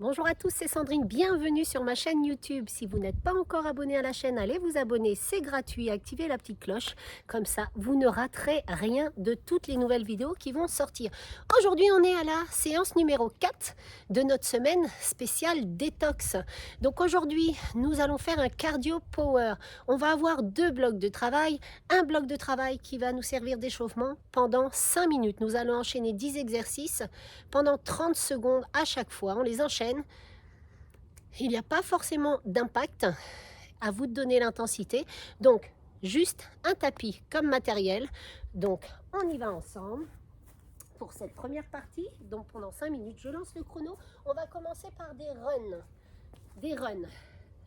Bonjour à tous, c'est Sandrine, bienvenue sur ma chaîne YouTube. Si vous n'êtes pas encore abonné à la chaîne, allez vous abonner, c'est gratuit, activez la petite cloche, comme ça vous ne raterez rien de toutes les nouvelles vidéos qui vont sortir. Aujourd'hui on est à la séance numéro 4 de notre semaine spéciale détox. Donc aujourd'hui nous allons faire un cardio power. On va avoir deux blocs de travail, un bloc de travail qui va nous servir d'échauffement pendant 5 minutes. Nous allons enchaîner 10 exercices pendant 30 secondes à chaque fois, on les enchaîne. Il n'y a pas forcément d'impact, à vous de donner l'intensité. Donc, juste un tapis comme matériel. Donc, on y va ensemble pour cette première partie. Donc, pendant 5 minutes, je lance le chrono. On va commencer par des runs. Des runs.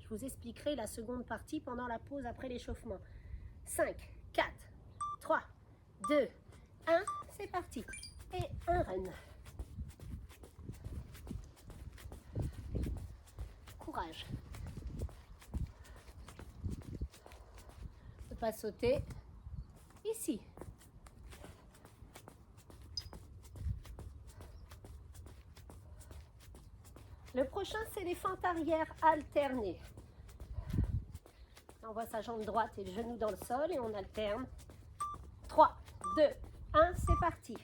Je vous expliquerai la seconde partie pendant la pause après l'échauffement. 5, 4, 3, 2, 1, c'est parti. Et un run. Courage. Ne pas sauter. Ici. Le prochain, c'est les fentes arrière alternées. On voit sa jambe droite et le genou dans le sol et on alterne. 3, 2, 1, c'est parti.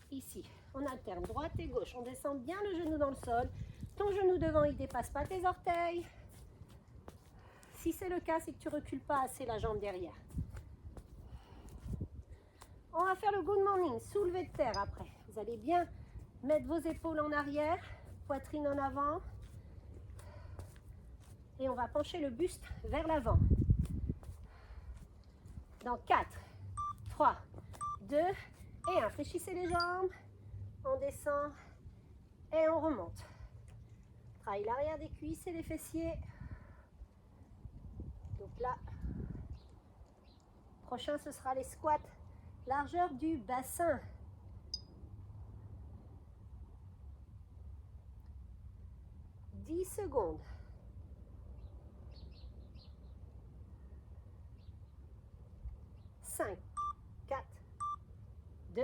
Ici, on alterne droite et gauche. On descend bien le genou dans le sol. Ton genou devant, il ne dépasse pas tes orteils. Si c'est le cas, c'est que tu ne recules pas assez la jambe derrière. On va faire le good morning, soulevé de terre après. Vous allez bien mettre vos épaules en arrière, poitrine en avant. Et on va pencher le buste vers l'avant. Dans 4, 3, 2 et 1. Fléchissez les jambes. On descend et on remonte. Travaille l'arrière des cuisses et les fessiers. Donc là, prochain ce sera les squats. Largeur du bassin. « 10 secondes. 5, 4, 2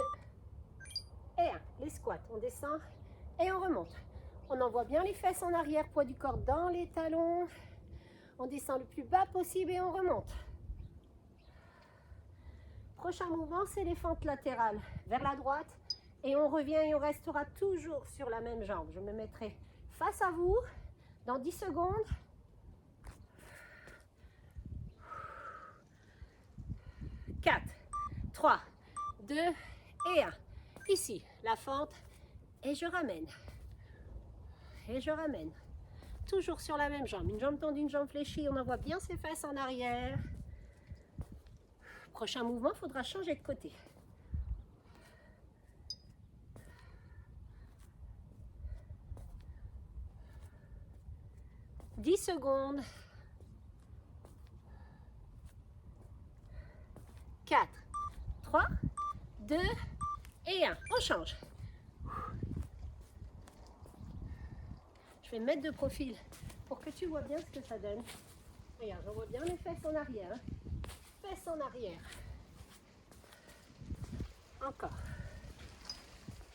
et 1. Les squats, on descend et on remonte. On envoie bien les fesses en arrière, poids du corps dans les talons. On descend le plus bas possible et on remonte. Prochain mouvement, c'est les fentes latérales vers la droite. Et on revient et on restera toujours sur la même jambe. Je me mettrai face à vous dans 10 secondes. 4, 3, 2 et 1. Ici, la fente. Et je ramène. Et je ramène. Toujours sur la même jambe. Une jambe tendue, une jambe fléchie. On envoie bien ses fesses en arrière. Prochain mouvement, il faudra changer de côté. « 10 secondes. 4, 3, 2 et 1. On change. Je vais me mettre de profil pour que tu vois bien ce que ça donne. Regarde, j'envoie bien les fesses en arrière. Fesses en arrière. Encore.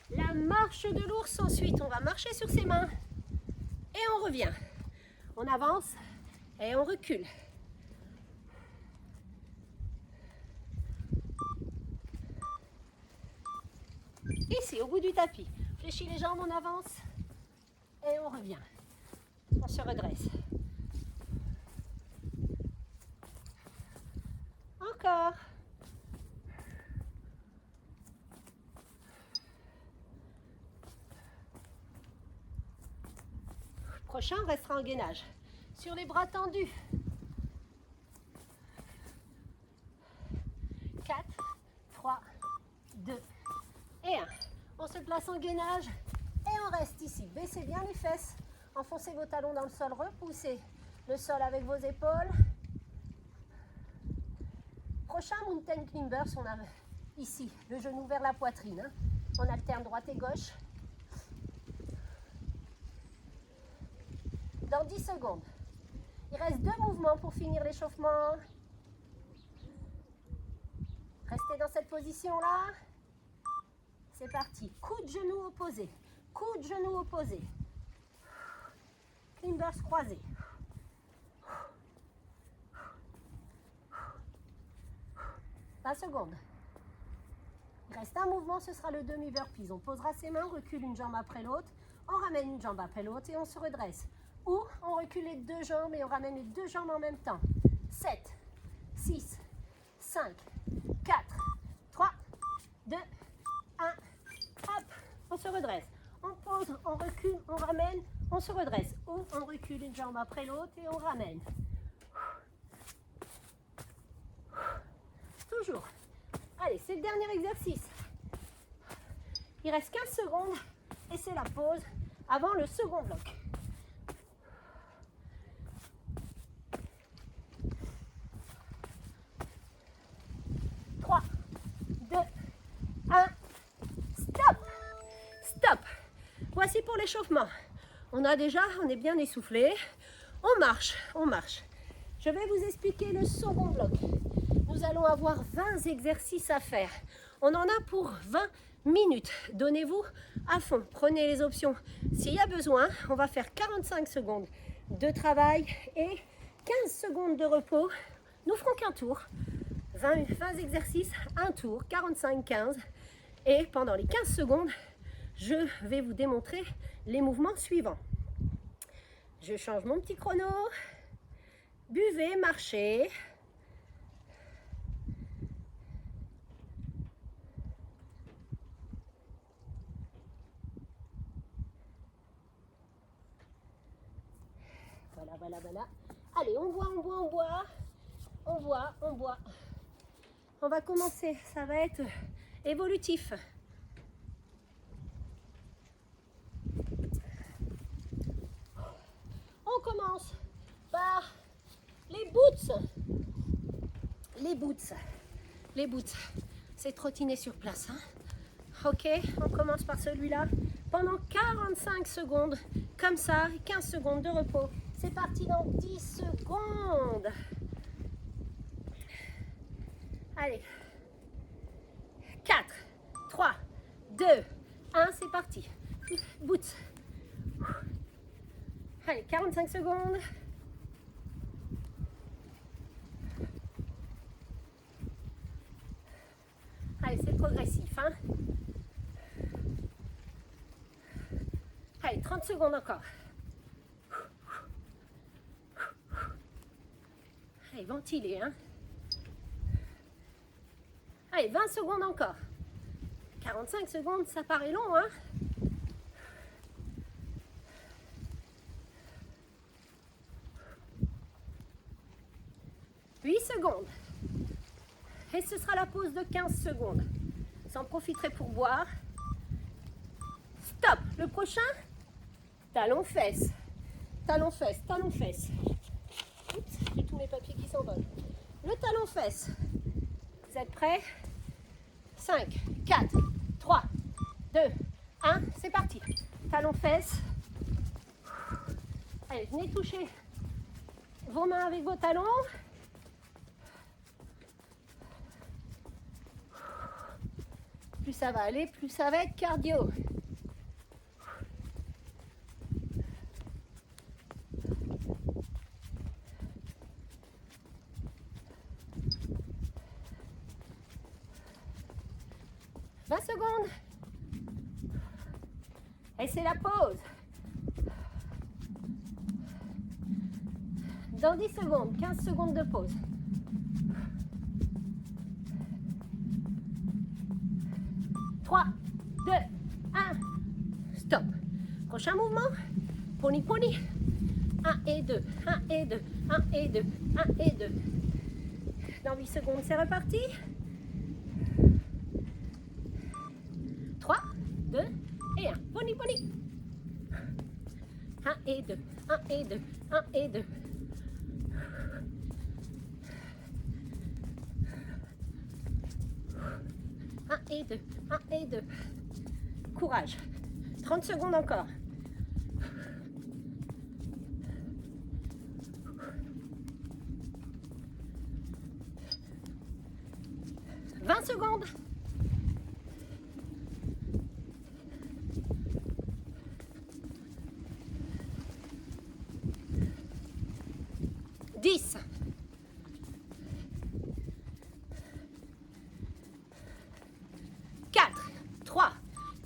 La marche de l'ours ensuite. On va marcher sur ses mains. Et on revient. On avance et on recule. Ici, au bout du tapis. Fléchis les jambes, on avance. Et on revient. On se redresse. Encore. Prochain, on restera en gainage. Sur les bras tendus. 4, 3, 2 et 1. On se place en gainage et on reste ici. Baissez bien les fesses. Enfoncez vos talons dans le sol. Repoussez le sol avec vos épaules. Prochain mountain climbers, on a ici le genou vers la poitrine. On alterne droite et gauche. Dans 10 secondes. Il reste 2 mouvements pour finir l'échauffement. Restez dans cette position-là. C'est parti. Coup de genou opposé. Coup de genou opposé. inverse croisé. 20 secondes. Il reste un mouvement, ce sera le demi-burpees. On posera ses mains, on recule une jambe après l'autre, on ramène une jambe après l'autre et on se redresse. Ou on recule les deux jambes et on ramène les deux jambes en même temps. 7, 6, 5, 4, 3, 2, 1. Hop, on se redresse. On pose, on recule, on ramène, on se redresse. Ou on recule une jambe après l'autre et on ramène. Toujours. Allez, c'est le dernier exercice. Il reste 15 secondes et c'est la pause avant le second bloc. 3, 2, 1, stop. Stop. Voici pour l'échauffement. On est bien essoufflé. On marche, on marche. Je vais vous expliquer le second bloc. Nous allons avoir 20 exercices à faire. On en a pour 20 minutes. Donnez-vous à fond. Prenez les options. S'il y a besoin, on va faire 45 secondes de travail et 15 secondes de repos. Nous ferons qu'un tour. 20 exercices, un tour, 45-15. Et pendant les 15 secondes, je vais vous démontrer les mouvements suivants. Je change mon petit chrono. Buvez, marchez. Voilà. Allez, on boit. On va commencer, ça va être évolutif. On commence par les boots. Les boots. C'est trottiner sur place. Hein. Ok, on commence par celui-là. Pendant 45 secondes, comme ça, 15 secondes de repos. C'est parti dans 10 secondes. Allez. 4, 3, 2, 1, c'est parti. Boots. Allez, 45 secondes. Allez, c'est progressif. Hein. Allez, 30 secondes encore. Allez, ventilez. Hein. Allez, 20 secondes encore. 45 secondes, ça paraît long, hein? « 8 secondes. Et ce sera la pause de 15 secondes. J'en profiterai pour boire. Stop. Le prochain, talon-fesse. Talon-fesse. Oups, j'ai tous mes papiers qui s'envolent. Le talon-fesse. Vous êtes prêts? 5, 4, 3, 2, 1, c'est parti. Talon-fesse. Allez, venez toucher vos mains avec vos talons. Plus ça va aller, plus ça va être cardio. Secondes. Et c'est la pause. Dans 10 secondes, 15 secondes de pause. Trois, 2, 1. Stop. Prochain mouvement. Pony. 1 et 2, 1 et 2, 1 et 2, 1 et 2. Dans 8 secondes, c'est reparti. 3, 2 et 1. Pony. 1 et 2, 1 et 2, 1 et 2. Et 2, 1 et 2. Courage. 30 secondes encore. 20 secondes. 10. 4, 3,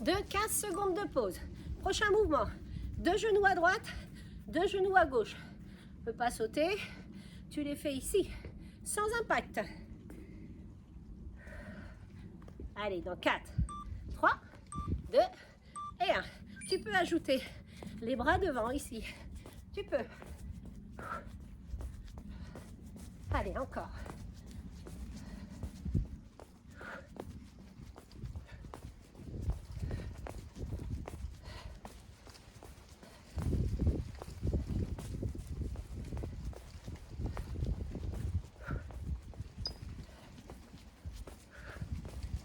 2, 15 secondes de pause. Prochain mouvement. 2 genoux à droite, 2 genoux à gauche. Ne peux pas sauter. Tu les fais ici, sans impact. Allez, dans 4, 3, 2 et 1. Tu peux ajouter les bras devant ici. Tu peux. Allez, encore.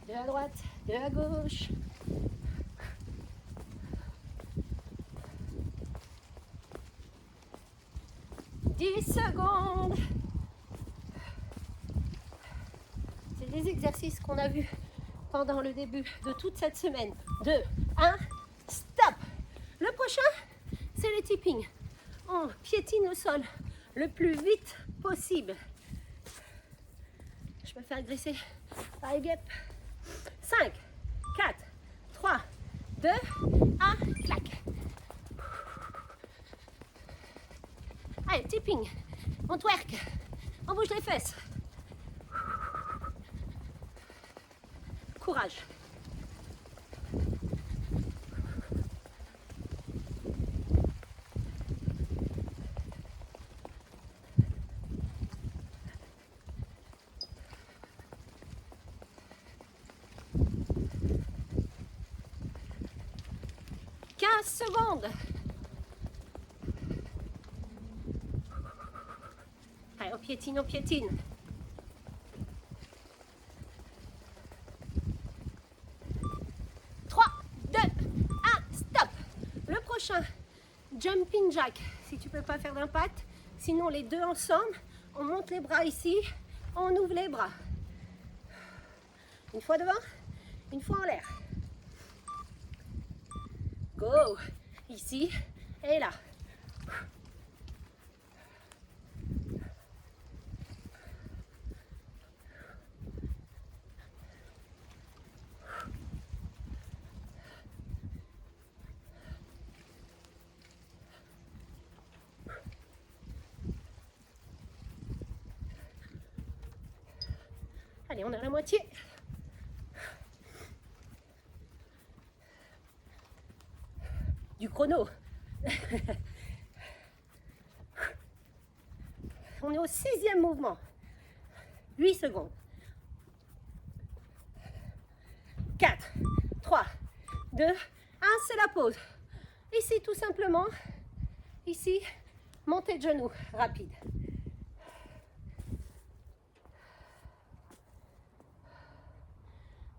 Deux à droite, deux à gauche. Secondes. C'est des exercices qu'on a vus pendant le début de toute cette semaine. 2, 1, stop. Le prochain, c'est le tipping. On piétine le sol le plus vite possible. Je peux faire glisser par les guêpes. 5, 4, 3, 2, 1, clac. Allez, tipping. On twerk. On bouge les fesses. Courage. Secondes. Allez, on piétine, on piétine. Trois, deux, un, stop. Le prochain, jumping jack. Si tu peux pas faire d'impact, sinon les deux ensemble, on monte les bras ici, on ouvre les bras. Une fois devant, une fois en l'air. Go. Ici et là. Allez, on est à la moitié. Du chrono. On est au 6e mouvement. 8 secondes. 4, 3, 2, 1, c'est la pause. Ici, tout simplement, ici, montée de genoux, rapide.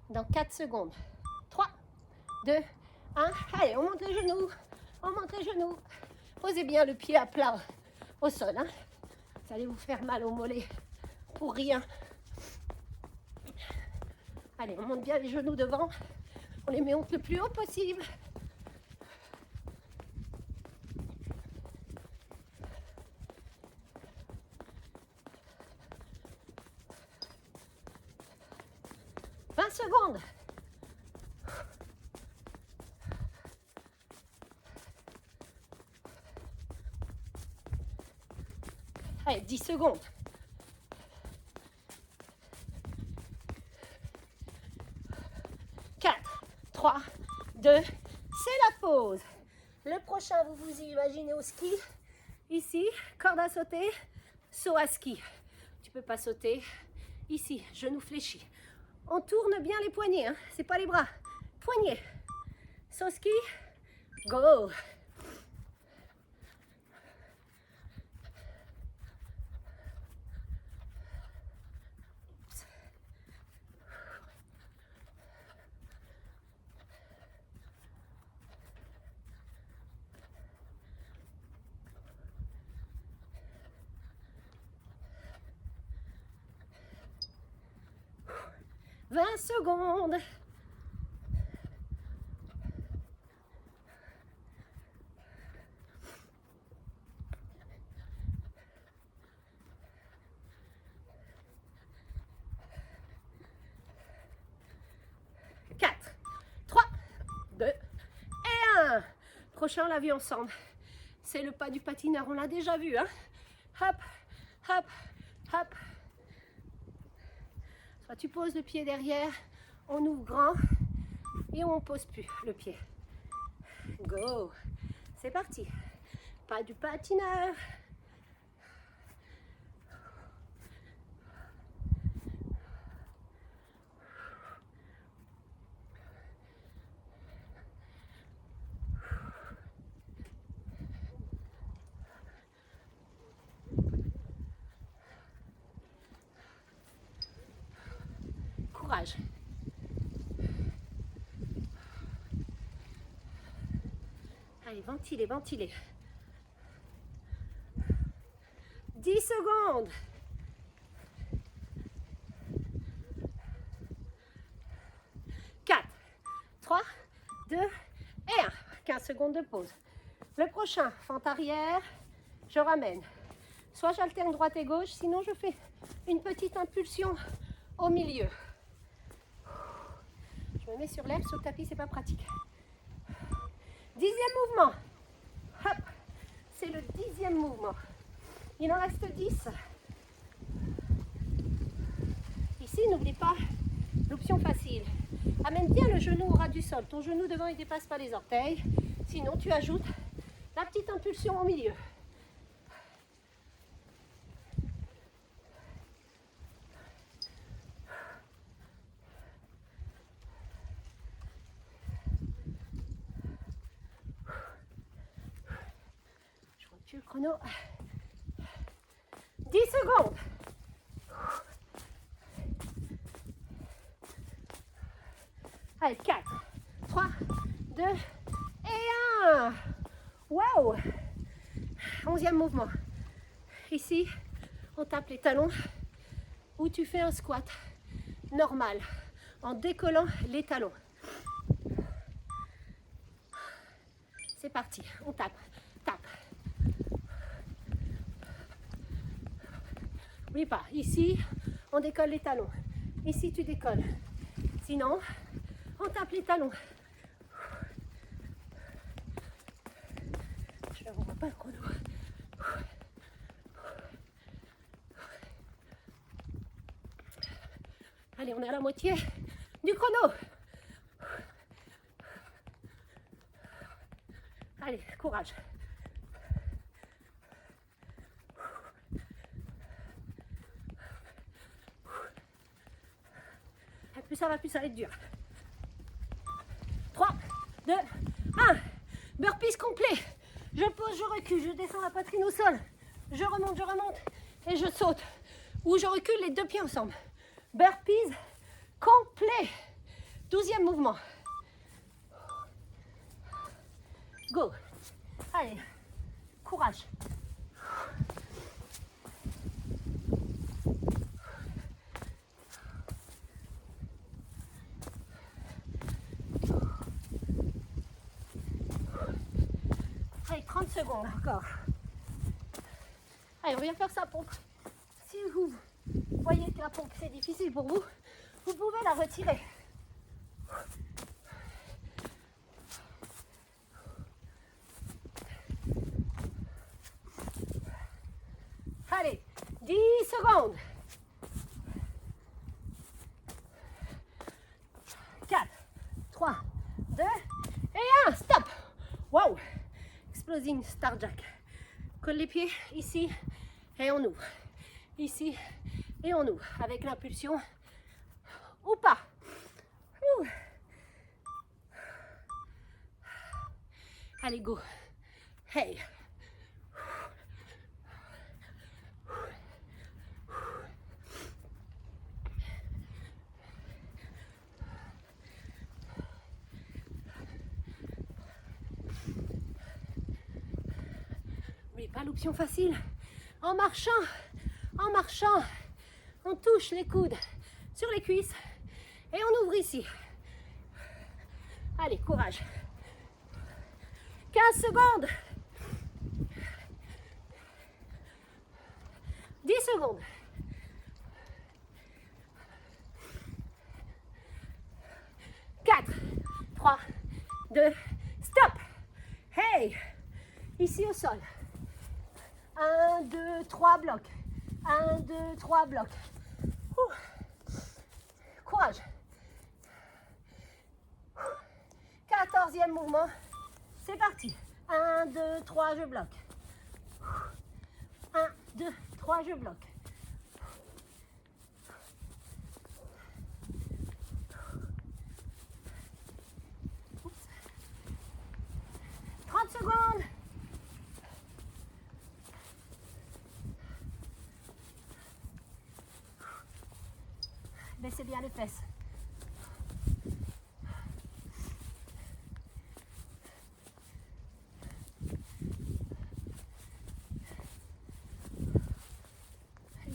Dans 4 secondes. 3, 2, 1. Allez, on monte les genoux. On monte les genoux. Posez bien le pied à plat au sol. Hein. Vous allez vous faire mal au mollet pour rien. Allez, on monte bien les genoux devant. On les monte le plus haut possible. Secondes. Allez, 10 secondes. 4, 3, 2, c'est la pause. Le prochain, vous vous imaginez au ski. Ici, corde à sauter, saut à ski. Tu peux pas sauter. Ici, genou fléchi. On tourne bien les poignets, hein. C'est pas les bras. Poignets. Saut ski. Go. « 20 secondes. prochain, on l'a vu ensemble. C'est le pas du patineur, on l'a déjà vu. Hein? Hop, hop, hop. Soit tu poses le pied derrière, on ouvre grand et on ne pose plus le pied. Go. C'est parti. Pas du patineur. Courage. Allez, ventilez, ventilez. 10 secondes. 4, 3, 2 et 1. 15 secondes de pause. Le prochain, fente arrière, je ramène. Soit j'alterne droite et gauche, sinon je fais une petite impulsion au milieu. Je me mets sur l'herbe, sur le tapis, c'est pas pratique. 10e mouvement. Hop, c'est le 10e mouvement. Il en reste 10. Ici, n'oublie pas l'option facile. Amène bien le genou au ras du sol. Ton genou devant, il ne dépasse pas les orteils. Sinon, tu ajoutes la petite impulsion au milieu. Je recule le chrono. 10 secondes. Allez, 4, 3, 2 et 1. Waouh! 11e mouvement. Ici, on tape les talons ou tu fais un squat normal en décollant les talons. C'est parti, on tape, tape. N'oublie pas, ici, on décolle les talons. Ici, tu décolles. Sinon, on tape les talons. Je ne vois pas le chrono. Allez, on est à la moitié du chrono. Allez, courage. Et plus ça va, plus ça va être dur. 3, 2, 1. Burpees complet. Je pose, je recule, je descends la poitrine au sol. Je remonte et je saute. Ou je recule les deux pieds ensemble. Burpees complet. 12e mouvement. Go. Allez, courage. Allez, 30 secondes encore. Allez, on vient faire sa pompe. Si vous voyez que la pompe c'est difficile pour vous, vous pouvez la retirer. Allez, 10 secondes. 4, 3, 2 et 1. Stop. Wow. Explosing Star Jack. Colle les pieds ici et on ouvre. Ici et on ouvre. Avec l'impulsion ou pas. Ouh. Allez, go. Hey. Mais pas l'option facile. En marchant, on touche les coudes sur les cuisses et on ouvre ici. Allez, courage. 15 secondes. 10 secondes. 4, 3, 2, stop. Hey. Ici au sol. 1, 2, 3 blocs. 1, 2, 3 blocs. Courage. 14e mouvement. C'est parti. 1, 2, 3, je bloque. 1, 2, 3, je bloque. Oups. 30 secondes. Baissez bien les fesses.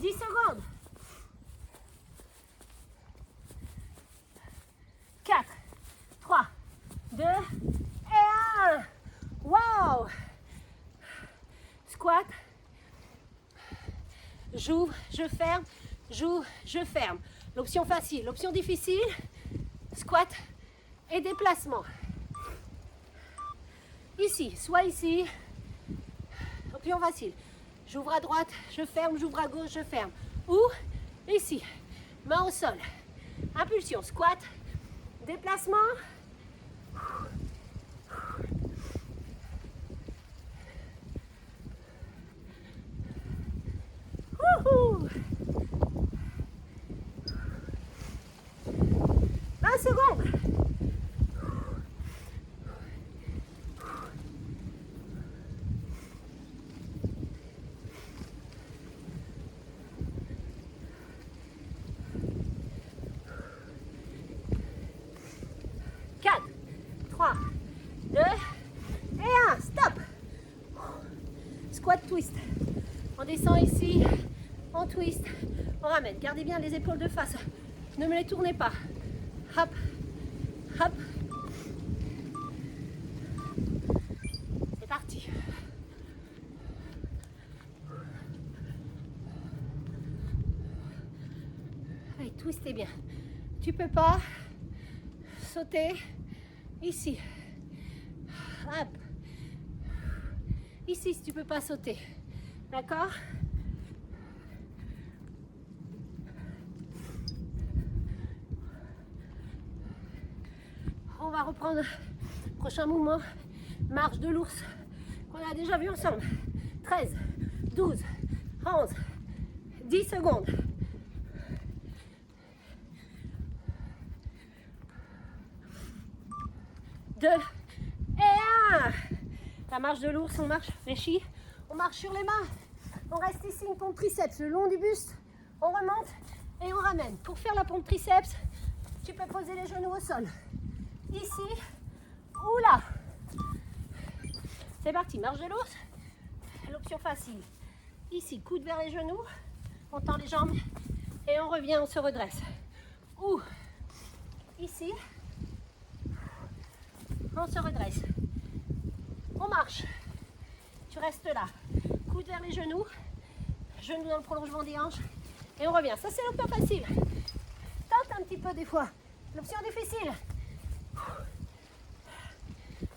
Secondes. 4, 3, 2 et 1. Wow. Squat. J'ouvre, je ferme, j'ouvre, je ferme. L'option facile, l'option difficile, squat et déplacement. Ici, soit ici, option facile. J'ouvre à droite, je ferme, j'ouvre à gauche, je ferme. Ou ici, main au sol. Impulsion, squat, déplacement. Wouhou. 20 secondes. Twist. On descend ici, on twist, on ramène. Gardez bien les épaules de face. Ne me les tournez pas. Hop, hop. C'est parti. Allez, twistez bien. Tu peux pas sauter ici. Hop. Ici, si tu peux pas sauter. D'accord? On va reprendre le prochain mouvement. Marche de l'ours qu'on a déjà vu ensemble. 13, 12, 11, 10 secondes. Deux et un. La marche de l'ours, on marche fléchi, on marche sur les mains, on reste ici, une pompe triceps le long du buste, on remonte et on ramène. Pour faire la pompe triceps, tu peux poser les genoux au sol, ici ou là. C'est parti, marche de l'ours, l'option facile. Ici, coude vers les genoux, on tend les jambes et on revient, on se redresse. Ou ici, on se redresse. On marche, tu restes là, coude vers les genoux, genoux dans le prolongement des hanches et on revient. Ça c'est l'option facile. Tente un petit peu des fois. L'option difficile.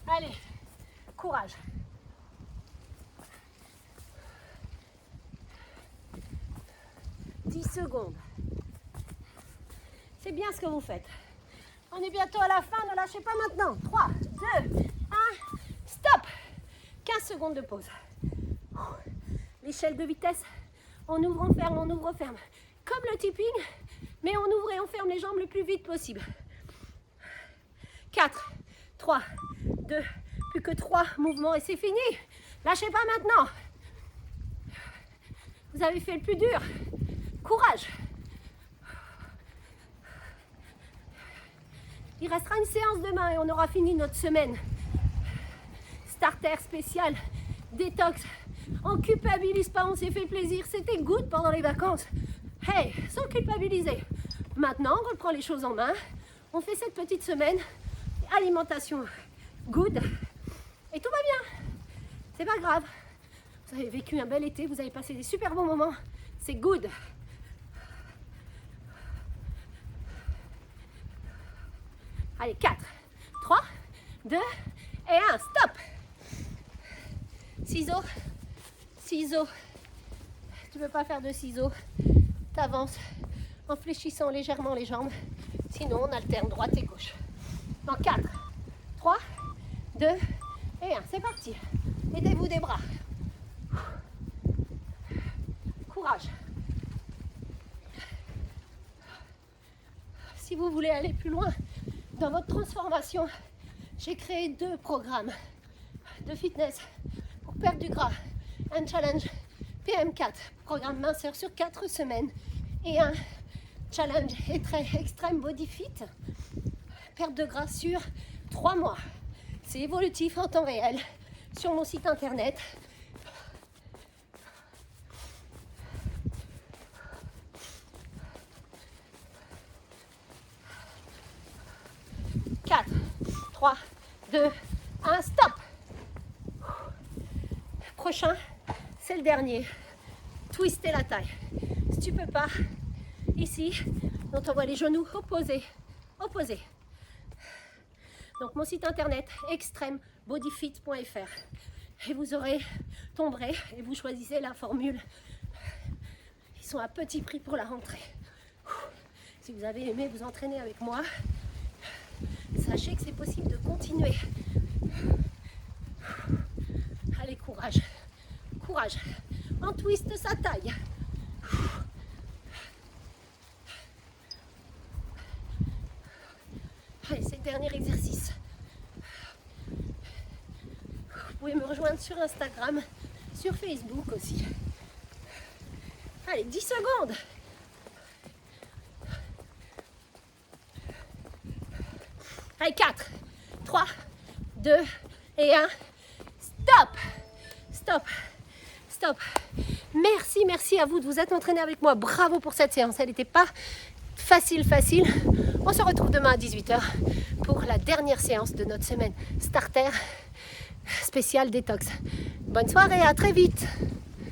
Allez, courage. « 10 secondes. C'est bien ce que vous faites. On est bientôt à la fin, ne lâchez pas maintenant. 3, 2, 1, stop. 15 secondes de pause. L'échelle de vitesse, on ouvre, on ferme, on ouvre, on ferme. Comme le tipping, mais on ouvre et on ferme les jambes le plus vite possible. 4, 3, 2, plus que 3 mouvements et c'est fini. Lâchez pas maintenant. Vous avez fait le plus dur. Courage. Il restera une séance demain et on aura fini notre semaine. Starter spécial, détox. On culpabilise pas, on s'est fait plaisir. C'était good pendant les vacances. Hey, sans culpabiliser. Maintenant, on reprend les choses en main. On fait cette petite semaine. Alimentation good. Et tout va bien. C'est pas grave. Vous avez vécu un bel été, vous avez passé des super bons moments. C'est good. Allez, 4, 3, 2 et 1. Stop. Ciseaux, ciseaux. Tu ne peux pas faire de ciseaux. Tu avances en fléchissant légèrement les jambes. Sinon, on alterne droite et gauche. Dans 4, 3, 2 et 1. C'est parti. Aidez-vous des bras. Courage. Si vous voulez aller plus loin dans votre transformation, j'ai créé 2 programmes de fitness pour perdre du gras. Un challenge PM4, programme minceur sur 4 semaines, et un challenge extrême body fit, perte de gras sur 3 mois. C'est évolutif en temps réel sur mon site internet. Quatre, 3, 2, 1, stop. Prochain, c'est le dernier. Twister la taille. Si tu peux pas, ici, on t'envoie les genoux opposés. Opposés. Donc mon site internet extremebodyfit.fr, et vous aurez tomberé et vous choisissez la formule. Ils sont à petit prix pour la rentrée. Si vous avez aimé vous entraîner avec moi, sachez que c'est possible de continuer. Allez, courage, courage. On twiste sa taille. Allez, c'est le dernier exercice. Vous pouvez me rejoindre sur Instagram, sur Facebook aussi. Allez, 10 secondes. Allez, 4, 3, 2 et 1. Stop. Stop. Stop. Merci, merci à vous de vous être entraînés avec moi. Bravo pour cette séance. Elle n'était pas facile. On se retrouve demain à 18h pour la dernière séance de notre semaine starter spéciale détox. Bonne soirée, à très vite.